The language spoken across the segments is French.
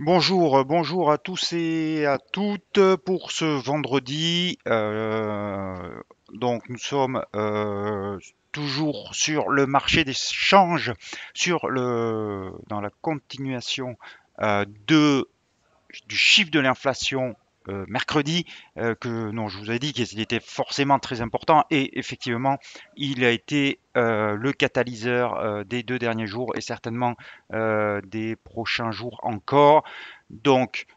Bonjour à tous et à toutes pour ce vendredi. Donc nous sommes toujours sur le marché des changes, dans la continuation de du chiffre de l'inflation mercredi, que non, je vous ai dit qu'il était forcément très important et effectivement, il a été le catalyseur des 2 derniers jours et certainement des prochains jours encore. Donc,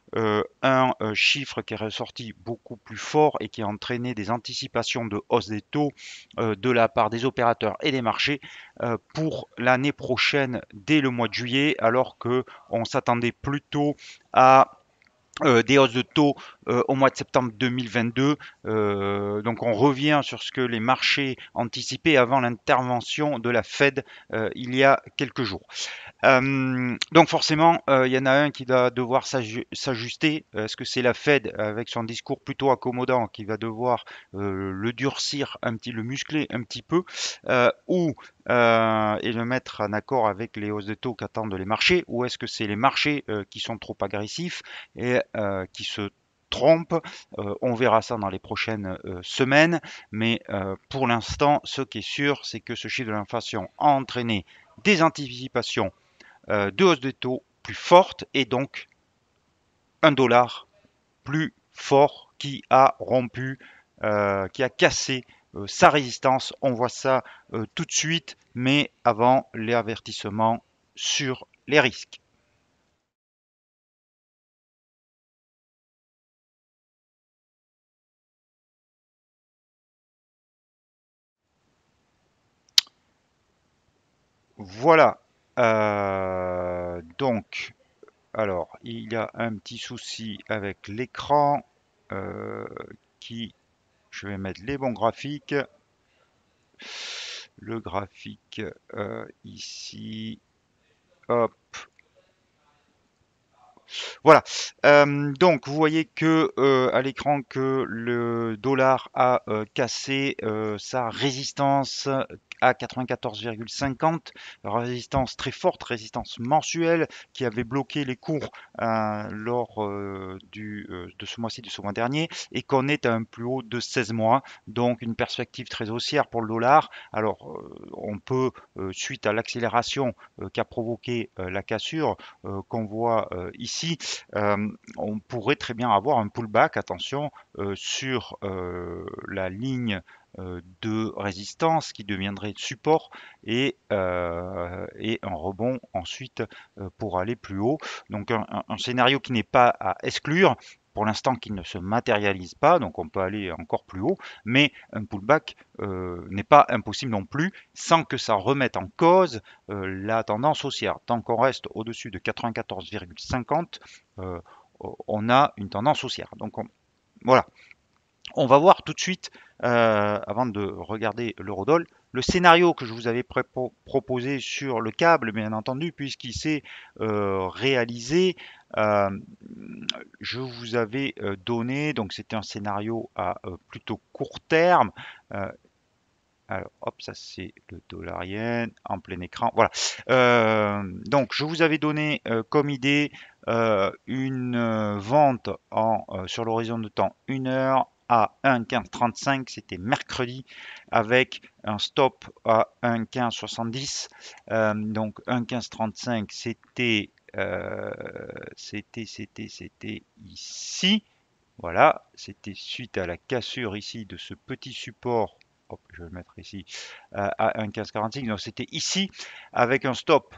un chiffre qui est ressorti beaucoup plus fort et qui a entraîné des anticipations de hausse des taux de la part des opérateurs et des marchés pour l'année prochaine dès le mois de juillet, alors que on s'attendait plutôt à des hausses de taux au mois de septembre 2022. Donc on revient sur ce que les marchés anticipaient avant l'intervention de la Fed il y a quelques jours. Donc forcément, il y en a un qui va devoir s'ajuster. Est-ce que c'est la Fed avec son discours plutôt accommodant qui va devoir le durcir un petit, le muscler un petit peu, ou et le mettre en accord avec les hausses de taux qu'attendent les marchés, ou est-ce que c'est les marchés qui sont trop agressifs et qui se trompent. On verra ça dans les prochaines semaines, mais pour l'instant, ce qui est sûr, c'est que ce chiffre de l'inflation a entraîné des anticipations de hausse des taux plus fortes et donc un dollar plus fort qui a rompu, qui a cassé sa résistance. On voit ça tout de suite, mais avant les avertissements sur les risques. Voilà. Donc, alors, il y a un petit souci avec l'écran euh, qui, je vais mettre les bons graphiques. Le graphique ici, hop, voilà. Donc vous voyez que à l'écran que le dollar a cassé sa résistance à 94,50, résistance très forte, résistance mensuelle qui avait bloqué les cours lors de ce mois-ci, de ce mois dernier, et qu'on est à un plus haut de 16 mois, donc une perspective très haussière pour le dollar. Alors on peut, suite à l'accélération qu'a provoqué la cassure, qu'on voit ici, on pourrait très bien avoir un pullback, attention, sur la ligne de résistance qui deviendrait support et un rebond ensuite pour aller plus haut. Donc un scénario qui n'est pas à exclure. Pour l'instant, qui ne se matérialise pas, donc on peut aller encore plus haut, mais un pullback n'est pas impossible non plus, sans que ça remette en cause la tendance haussière. Tant qu'on reste au-dessus de 94,50, euh, on a une tendance haussière. Donc voilà, on va voir tout de suite, avant de regarder l'eurodoll, le scénario que je vous avais proposé sur le câble, bien entendu, puisqu'il s'est réalisé. Euh, je vous avais donné, donc c'était un scénario à plutôt court terme. Euh, alors, hop, ça c'est le dollar yen en plein écran. Voilà. Donc, je vous avais donné comme idée une vente sur l'horizon de temps 1 heure à 1,1535. C'était mercredi avec un stop à 1,1570. Donc, 1,1535, c'était ici. Voilà, c'était suite à la cassure ici de ce petit support. Hop, je vais le mettre ici à 1,1546. Donc c'était ici avec un stop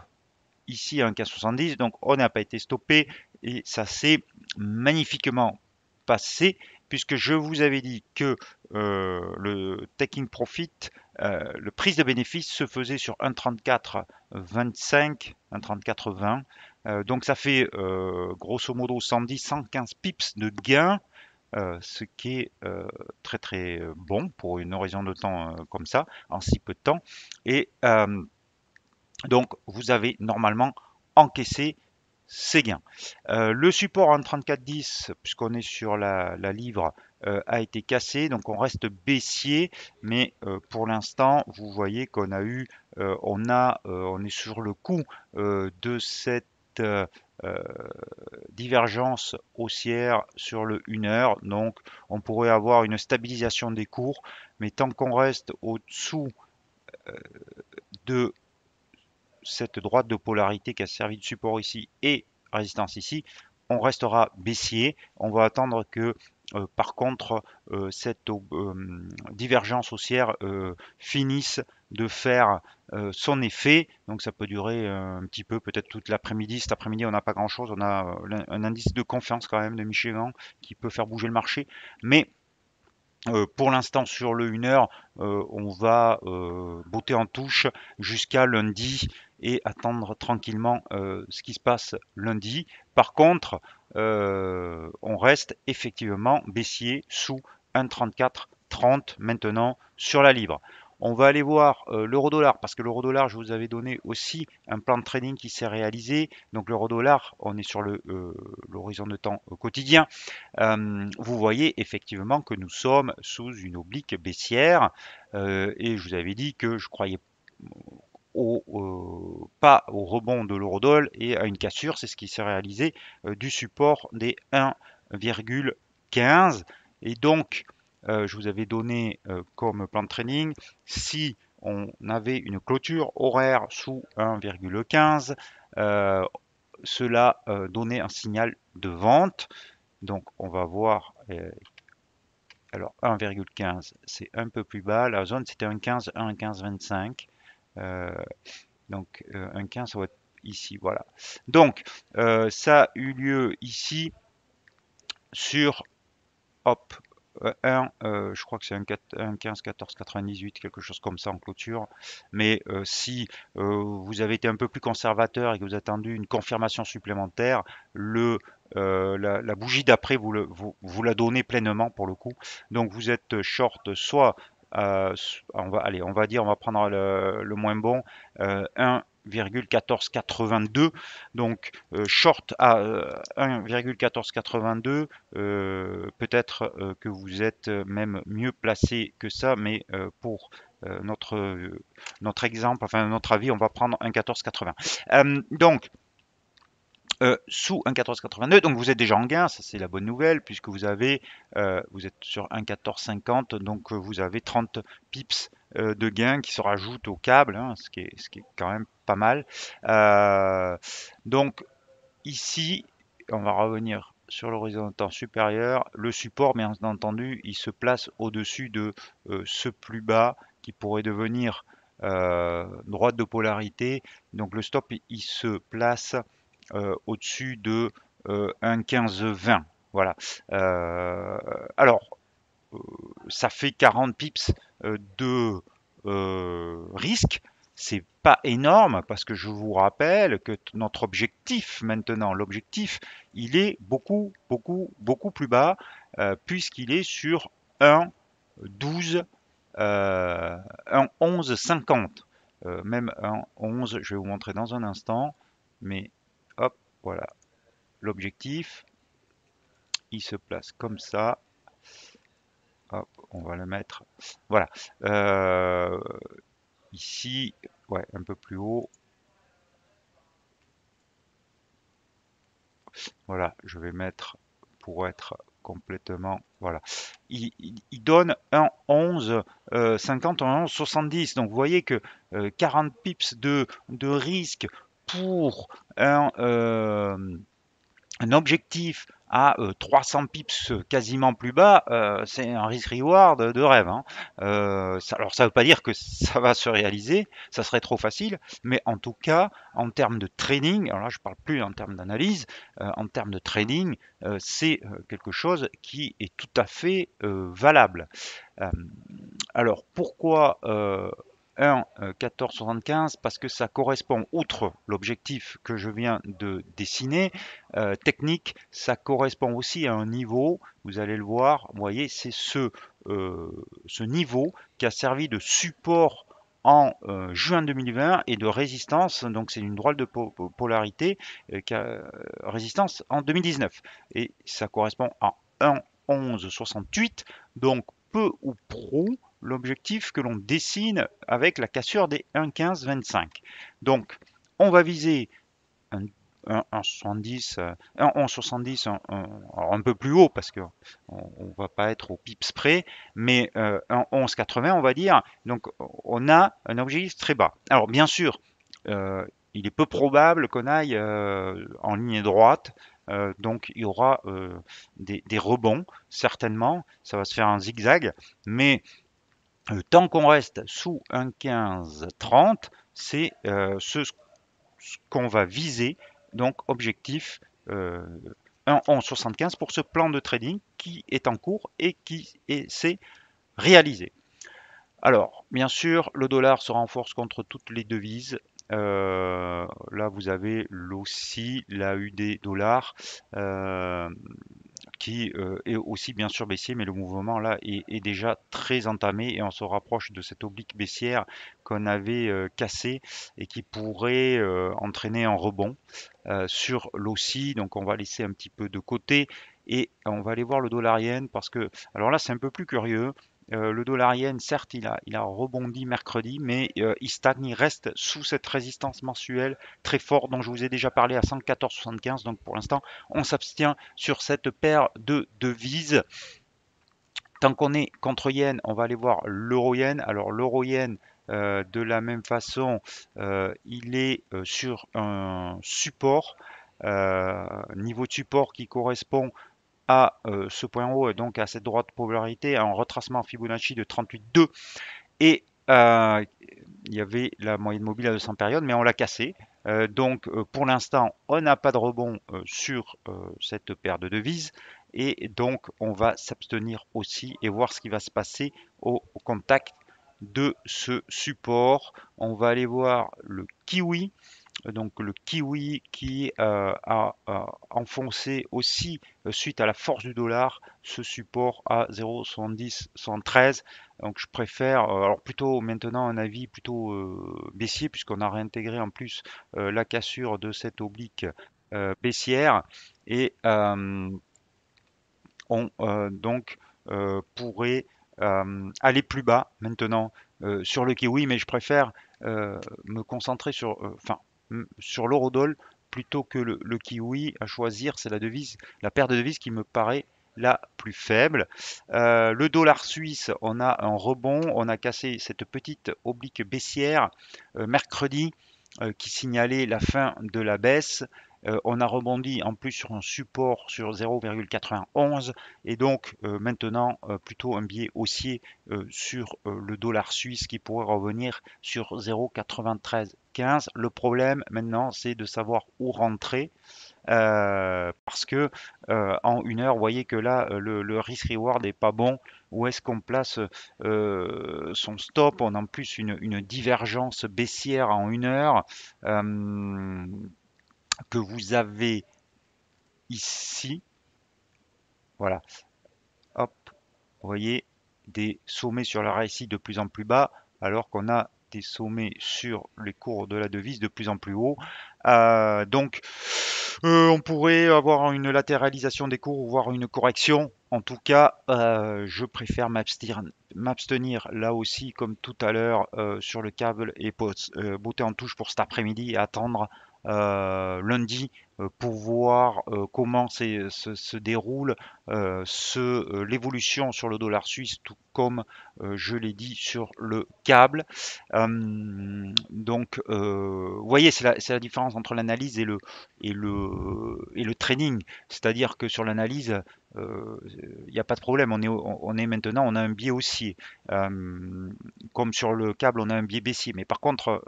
ici à 1,1570. Donc on n'a pas été stoppé et ça s'est magnifiquement passé puisque je vous avais dit que le taking profit, le prise de bénéfice se faisait sur 1,3425, 1,3420. Donc ça fait grosso modo 110, 115 pips de gain, ce qui est très très bon pour une horizon de temps comme ça, en si peu de temps. Et donc, vous avez normalement encaissé ces gains. Le support en 34,10, puisqu'on est sur la livre, a été cassé, donc on reste baissier, mais pour l'instant, vous voyez qu'on a eu, on est sur le coup de cette divergence haussière sur le 1 heure. Donc, on pourrait avoir une stabilisation des cours, mais tant qu'on reste au-dessous de cette droite de polarité qui a servi de support ici et résistance ici, on restera baissier. On va attendre que par contre cette divergence haussière finisse de faire son effet. Donc ça peut durer un petit peu, peut-être toute l'après-midi. Cet après-midi, on n'a pas grand-chose. On a un indice de confiance quand même de Michigan qui peut faire bouger le marché. Mais pour l'instant, sur le 1 heure, on va botter en touche jusqu'à lundi et attendre tranquillement ce qui se passe lundi. Par contre, on reste effectivement baissier sous 1,3430 maintenant sur la Libra. On va aller voir l'euro-dollar parce que l'euro-dollar, je vous avais donné aussi un plan de trading qui s'est réalisé. Donc l'euro-dollar, on est sur l'horizon de temps quotidien. Vous voyez effectivement que nous sommes sous une oblique baissière et je vous avais dit que je croyais pas au rebond de l'eurodoll et à une cassure, c'est ce qui s'est réalisé du support des 1,15 et donc je vous avais donné comme plan de trading si on avait une clôture horaire sous 1,15 cela donnait un signal de vente. Donc on va voir, alors 1,15 c'est un peu plus bas, la zone c'était 1,15, 1,1525. Euh, donc 1,15 ça va être ici, voilà. Donc ça a eu lieu ici sur, hop, je crois que c'est un 15, 14, 98, quelque chose comme ça en clôture. Mais si vous avez été un peu plus conservateur et que vous avez attendu une confirmation supplémentaire, la bougie d'après vous la donnez pleinement pour le coup. Donc vous êtes short soit, on va dire, on va prendre le moins bon, 1,1482. Donc short à 1,1482. Peut-être que vous êtes même mieux placé que ça, mais pour notre exemple, enfin notre avis, on va prendre un 14,80. Donc, sous un 14,82, donc vous êtes déjà en gain, ça c'est la bonne nouvelle, puisque vous êtes sur un 14,50, donc vous avez 30 pips de gain qui se rajoutent au câble, hein, ce qui est quand même pas mal. Donc ici, on va revenir sur l'horizon de temps supérieur. Le support, bien entendu, il se place au-dessus de ce plus bas qui pourrait devenir droite de polarité. Donc le stop, il se place au-dessus de 1,1520. Voilà. Alors, ça fait 40 pips de risque. C'est pas énorme parce que je vous rappelle que notre objectif maintenant, l'objectif, il est beaucoup, beaucoup, beaucoup plus bas puisqu'il est sur 1,12, 1,1150. Même 1,11, je vais vous montrer dans un instant. Mais hop, voilà. L'objectif, il se place comme ça. Hop, on va le mettre. Voilà. Ici, ouais, un peu plus haut. Voilà, je vais mettre pour être complètement. Voilà. Il donne un 11 50, un 11 70. Donc vous voyez que 40 pips de risque pour un objectif à 300 pips quasiment plus bas, c'est un risk-reward de rêve, hein. Alors ça ne veut pas dire que ça va se réaliser, ça serait trop facile, mais en tout cas, en termes de trading, alors là je ne parle plus en termes d'analyse, en termes de trading, c'est quelque chose qui est tout à fait valable. Euh, alors pourquoi 1 14,75? Parce que ça correspond, outre l'objectif que je viens de dessiner, technique, ça correspond aussi à un niveau, vous allez le voir, vous voyez, c'est ce niveau qui a servi de support en juin 2020 et de résistance, donc c'est une drôle de polarité, résistance en 2019. Et ça correspond à 1,1168, donc peu ou prou l'objectif que l'on dessine avec la cassure des 1,1525. Donc, on va viser 1,70, 1,70, alors un peu plus haut parce que on va pas être au pips près, mais 1,11,80 on va dire. Donc on a un objectif très bas. Alors bien sûr, il est peu probable qu'on aille en ligne droite. Donc il y aura des rebonds, certainement. Ça va se faire en zigzag, mais tant qu'on reste sous un 15,30, c'est ce qu'on va viser. Donc objectif 1,11,75 pour ce plan de trading qui est en cours et qui s'est réalisé. Alors, bien sûr, le dollar se renforce contre toutes les devises. Là, vous avez l'OSCI, la UD dollar, qui est aussi bien sûr baissier, mais le mouvement là est déjà très entamé et on se rapproche de cette oblique baissière qu'on avait cassée et qui pourrait entraîner un rebond sur l'OSCI. Donc on va laisser un petit peu de côté et on va aller voir le dollar yen parce que, alors là c'est un peu plus curieux. Le dollar yen, certes, il a rebondi mercredi, mais il stagne, il reste sous cette résistance mensuelle très forte dont je vous ai déjà parlé à 114,75. Donc pour l'instant, on s'abstient sur cette paire de devises. Tant qu'on est contre yen, on va aller voir l'euro yen. Alors l'euro yen, de la même façon, il est sur un support, niveau de support qui correspond à ce point haut, donc à cette droite polarité, un retracement Fibonacci de 38,2 et il y avait la moyenne mobile à 200 périodes, mais on l'a cassé. Donc pour l'instant, on n'a pas de rebond sur cette paire de devises et donc on va s'abstenir aussi et voir ce qui va se passer au contact de ce support. On va aller voir le kiwi. Donc le kiwi qui a enfoncé aussi suite à la force du dollar ce support à 0,70 113. Donc je préfère alors plutôt maintenant un avis plutôt baissier puisqu'on a réintégré en plus la cassure de cette oblique baissière et on donc pourrait aller plus bas maintenant sur le kiwi, mais je préfère me concentrer sur l'eurodoll plutôt que le kiwi à choisir. C'est la devise, la paire de devises qui me paraît la plus faible. Le dollar suisse, on a un rebond, on a cassé cette petite oblique baissière mercredi qui signalait la fin de la baisse. On a rebondi en plus sur un support sur 0,91 et donc maintenant plutôt un biais haussier sur le dollar suisse qui pourrait revenir sur 0,9315. Le problème maintenant c'est de savoir où rentrer parce que en une heure, vous voyez que là le risk reward n'est pas bon. Où est-ce qu'on place son stop? On a en plus une divergence baissière en une heure euh, que vous avez ici. Voilà, hop, vous voyez des sommets sur la RSI de plus en plus bas, alors qu'on a des sommets sur les cours de la devise de plus en plus haut. Donc, on pourrait avoir une latéralisation des cours, voire une correction. En tout cas, je préfère m'abstenir là aussi, comme tout à l'heure, sur le câble et botter en touche pour cet après-midi et attendre lundi pour voir comment se déroule l'évolution sur le dollar suisse, tout comme je l'ai dit sur le câble. Donc, vous voyez, c'est la différence entre l'analyse et le training. C'est-à-dire que sur l'analyse, il n'y a pas de problème. On est maintenant, on a un biais haussier. Comme sur le câble, on a un biais baissier. Mais par contre,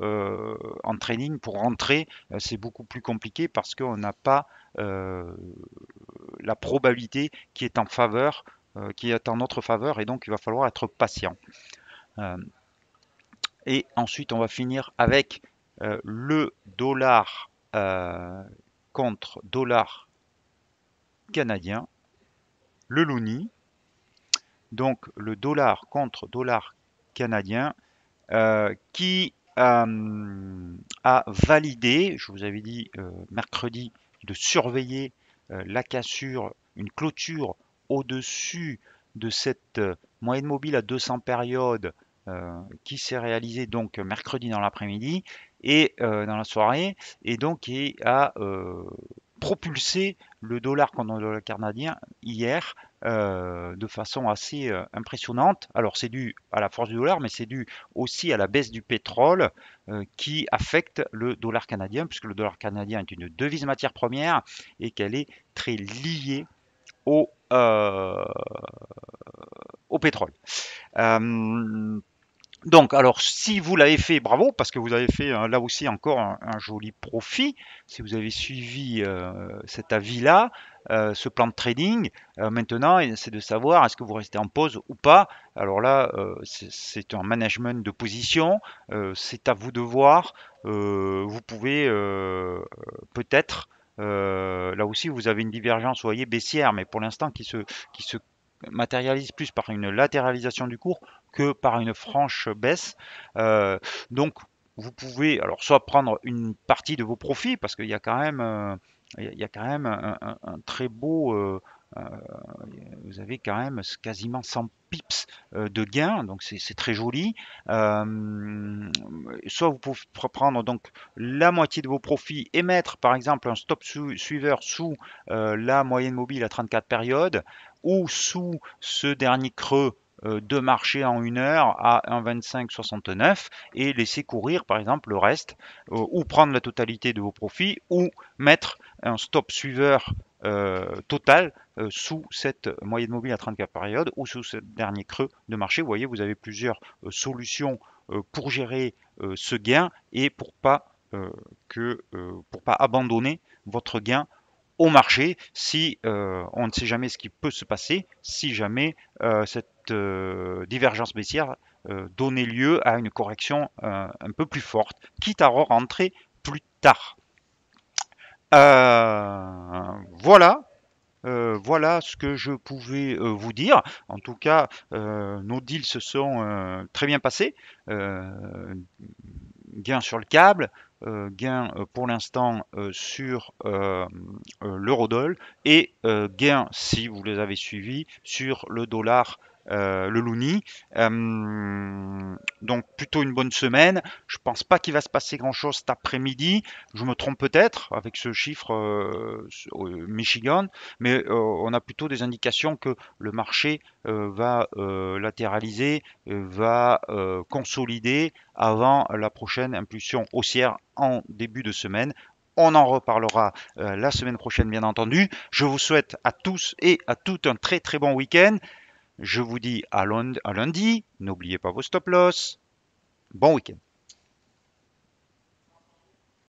en training, pour rentrer, c'est beaucoup plus compliqué parce qu'on n'a pas la probabilité qui est en faveur, qui est en notre faveur, et donc il va falloir être patient. Euh, et ensuite, on va finir avec le dollar contre dollar canadien, le loonie. Donc le dollar contre dollar canadien qui a validé, je vous avais dit mercredi, de surveiller la cassure, une clôture au-dessus de cette moyenne mobile à 200 périodes qui s'est réalisée donc mercredi dans l'après-midi et dans la soirée, et donc qui a propulsé le dollar contre le dollar canadien hier de façon assez impressionnante. Alors c'est dû à la force du dollar, mais c'est dû aussi à la baisse du pétrole qui affecte le dollar canadien, puisque le dollar canadien est une devise matière première et qu'elle est très liée au, euh, au pétrole. Euh, donc, alors, si vous l'avez fait, bravo, parce que vous avez fait là aussi encore un joli profit. Si vous avez suivi cet avis-là, ce plan de trading, maintenant, c'est de savoir est-ce que vous restez en pause ou pas. Alors là, c'est un management de position, c'est à vous de voir. Vous pouvez peut-être, là aussi, vous avez une divergence, vous voyez, baissière, mais pour l'instant qui se matérialise plus par une latéralisation du cours que par une franche baisse. Euh, donc, vous pouvez alors soit prendre une partie de vos profits parce qu'il y a quand même, il y a quand même un très beau, euh, vous avez quand même quasiment 100 pips de gains, donc c'est très joli. Soit vous pouvez prendre donc la moitié de vos profits et mettre par exemple un stop suiveur sous la moyenne mobile à 34 périodes ou sous ce dernier creux de marché en 1 heure à 1,2569 et laisser courir par exemple le reste ou prendre la totalité de vos profits ou mettre un stop suiveur total sous cette moyenne mobile à 34 périodes ou sous ce dernier creux de marché. Vous voyez, vous avez plusieurs solutions pour gérer ce gain et pour pas abandonner votre gain au marché si on ne sait jamais ce qui peut se passer, si jamais cette divergence baissière donnait lieu à une correction un peu plus forte, quitte à rentrer plus tard. Voilà. Voilà ce que je pouvais vous dire. En tout cas, nos deals se sont très bien passés. Euh, Gain sur le câble, gain pour l'instant sur l'eurodoll et gain, si vous les avez suivis, sur le dollar, le loonie. Donc plutôt une bonne semaine. Je pense pas qu'il va se passer grand-chose cet après-midi. Je me trompe peut-être avec ce chiffre Michigan, mais on a plutôt des indications que le marché va latéraliser, va consolider avant la prochaine impulsion haussière en début de semaine. On en reparlera la semaine prochaine, bien entendu. Je vous souhaite à tous et à toutes un très très bon week-end. Je vous dis à lundi. N'oubliez pas vos stop loss. Bon week-end.